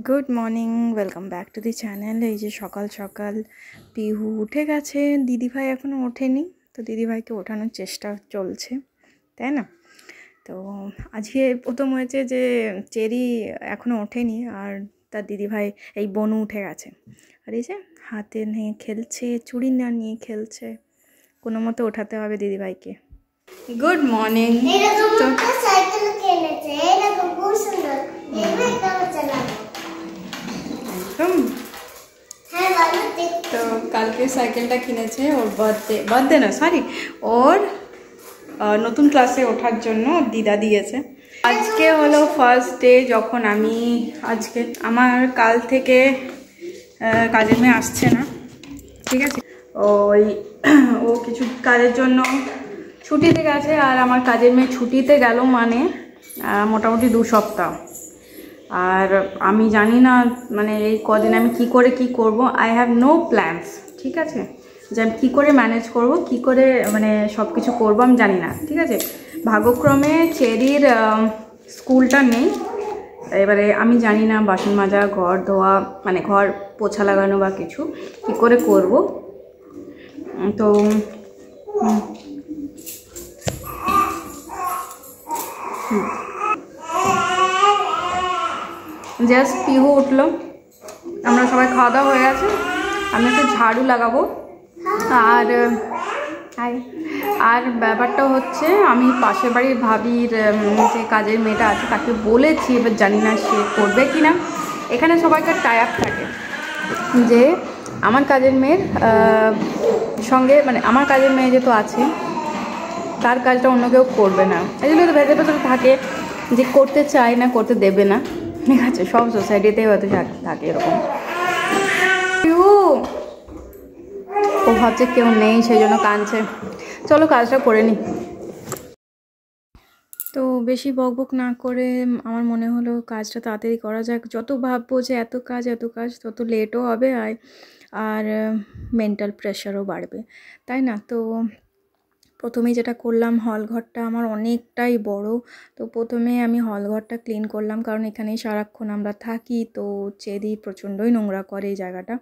Good morning, welcome back to the channel. এই যে সকাল সকাল পিহু উঠে গেছে, দিদিভাই এখনও ওঠেনি, তো দিদিভাইকে ওঠানোর চেষ্টা চলছে, তাই না? তো আজকে প্রথম হয়েছে যে চেরি এখনও ওঠেনি আর তার দিদিভাই এই বনু উঠে গেছে। আর এই যে হাতে নিয়ে খেলছে, চুড়ি না নিয়ে খেলছে, কোনো মতো ওঠাতে হবে দিদিভাইকে। Good morning. তো কালকে সাইকেলটা কিনেছে ওর বার্থডে না সরি ওর নতুন ক্লাসে ওঠার জন্য দিদা দিয়েছে। আজকে হলো ফার্স্ট ডে যখন আজকে আমার কাল থেকে কাজের মেয়ে আসছে না, ঠিক আছে? ও কিছু কাজের জন্য ছুটিতে গেছে আর আমার কাজের মেয়ে ছুটিতে গেল মানে মোটামুটি 2 সপ্তাহ। আর আমি জানি না মানে এই কদিন আমি কি করব। আই হ্যাভ নো প্ল্যানস, ঠিক আছে? যে আমি কী করে ম্যানেজ করব, কি করে মানে সব কিছু করবো আমি জানি না, ঠিক আছে? ভাগ্যক্রমে চেরির স্কুলটা নেই, এবারে আমি জানি না বাসন মাজা, ঘর ধোয়া, মানে ঘর পোছা লাগানো বা কিছু কি করে করব। তো জাস্ট পিহু উঠলো, আমরা সবাই খাওয়া দাওয়া হয়ে গেছে, আমি একটু ঝাড়ু লাগাবো। আর ব্যাপারটা হচ্ছে আমি পাশের বাড়ির ভাবির যে কাজের মেয়েটা আছে তাকে বলেছি, এবার জানি না সে করবে কি না। এখানে সবাইকার টাই আপ থাকে যে আমার কাজের মেয়ের সঙ্গে, মানে আমার কাজের মেয়ে যেহেতু আছে তার কাজটা অন্য কেউ করবে না, এই জন্য তো ভেতরে থাকে যে করতে চায় না, করতে দেবে না, ঠিক আছে? সব সোসাইটিতে হয়তো থাকে এরকম। ও ভাবছে কেউ নেই সেই জন্য কাঁদছে। চলো কাজটা করে নিই। তো বেশি বকবক না করে আমার মনে হলো কাজটা তাড়াতাড়ি করা যাক। যত ভাববো যে এত কাজ তত লেটও হবে আর মেন্টাল প্রেশারও বাড়বে, তাই না? তো প্রথমেই যেটা করলাম, হল ঘরটা আমার অনেকটাই বড়, তো প্রথমে আমি হল ঘরটা ক্লিন করলাম, কারণ এখানেই সারাক্ষণ আমরা থাকি, তো চেরি প্রচণ্ডই নোংরা করে এই জায়গাটা।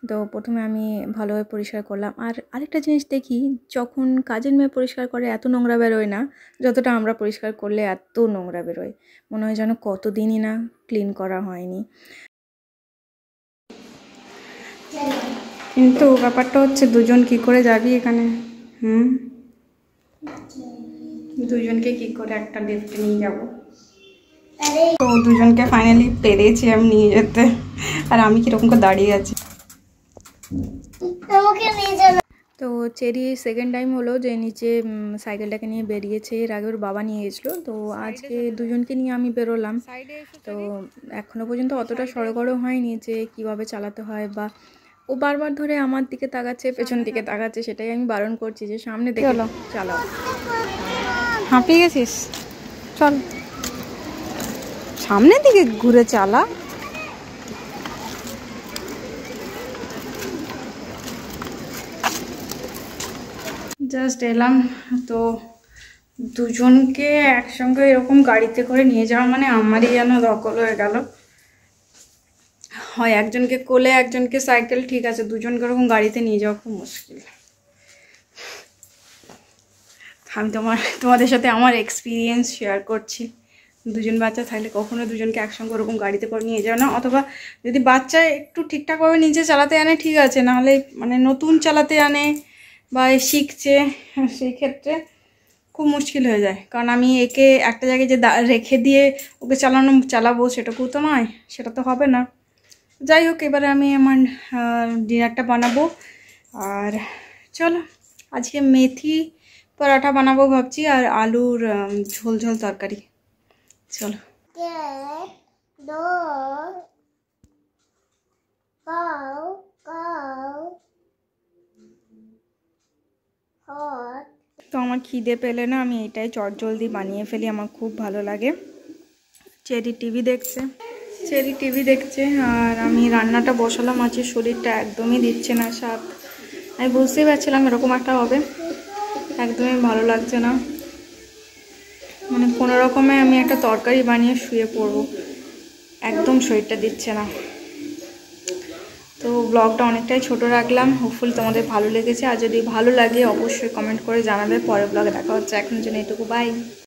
তো প্রথমে আমি ভালোভাবে পরিষ্কার করলাম। আর আরেকটা জিনিস দেখি, যখন কাজের মেয়ে পরিষ্কার করে এত নোংরা বেরোয় না, যতটা আমরা পরিষ্কার করলে এত নোংরা বেরোয়, মনে হয় যেন কতদিনই না ক্লিন করা হয়নি। কিন্তু ব্যাপারটা হচ্ছে দুজন কি করে যাবি এখানে? দুজনকে কি করে একটা লিফটে নিয়ে যাব? তো দুজনকে ফাইনালি পেরেছি আমি নিয়ে যেতে, আর আমি কিরকম করে দাঁড়িয়ে আছি। তো চেরি সেকেন্ড টাইম হলো যে নিচে সাইকেলটাকে নিয়ে বেরিয়েছে, এর আগে ওর বাবা নিয়ে গেছিলো, তো আজকে দুজনকে নিয়ে আমি বেরোলাম। তো এখনও পর্যন্ত অতটা সড়গড় হয়নি যে কিভাবে চালাতে হয়, বা ও বারবার ধরে আমার দিকে তাকাচ্ছে, পেছন দিকে তাকাচ্ছে, সেটাই আমি বারণ করছি যে সামনে দেখে চালাও। হাঁপিয়ে গেছিস? চল সামনের দিকে ঘুরে চালা। জাস্ট এলাম, তো দুজনকে একসঙ্গে এরকম গাড়িতে করে নিয়ে যাওয়া মানে আমারই যেন দখল হয়ে গেল। হয় একজনকে কোলে একজনকে সাইকেল, ঠিক আছে, দুজনকে ওরকম গাড়িতে নিয়ে যাওয়া খুব মুশকিল। আমি তোমাদের সাথে আমার এক্সপিরিয়েন্স শেয়ার করছি। দুজন বাচ্চা থাকলে কখনো দুজনকে একসঙ্গে ওরকম গাড়িতে করে নিয়ে যাও না, অথবা যদি বাচ্চা একটু ঠিকঠাকভাবে নিজে চালাতে আনে ঠিক আছে, নাহলে মানে নতুন চালাতে আনে বা শিখছে, সেই ক্ষেত্রে খুব মুশকিল হয়ে যায়। কারণ আমি একে একটা জায়গায় যে রেখে দিয়ে ওকে চালাবো সেটুকুও তো নয়, সেটা তো হবে না। যাই হোক, এবারে আমি আমার ডিনারটা বানাবো। আর চলো আজকে মেথি পরাঠা বানাবো ভাবছি, আর আলুর ঝোল তরকারি। চলো। তো আমার খিদে পেলে না আমি এটাই চটজলদি বানিয়ে ফেলি, আমার খুব ভালো লাগে। চেরি টিভি দেখছে আর আমি রান্নাটা বসালাম। আছে শরীরটা একদমই দিচ্ছে না সাথ, আমি বুঝতেই পারছিলাম এরকম একটা হবে, একদমই ভালো লাগছে না, মানে কোনো রকমে আমি একটা তরকারি বানিয়ে শুয়ে পড়বো। একদম শরীরটা দিচ্ছে না। তো ব্লগটা অনেকটাই ছোট রাখলাম, হোপফুলি তোমাদের ভালো লেগেছে। আর যদি ভালো লাগে অবশ্যই কমেন্ট করে জানাবে। পরের ব্লগে দেখা হচ্ছে, এখনের জন্য এটুকু, বাই।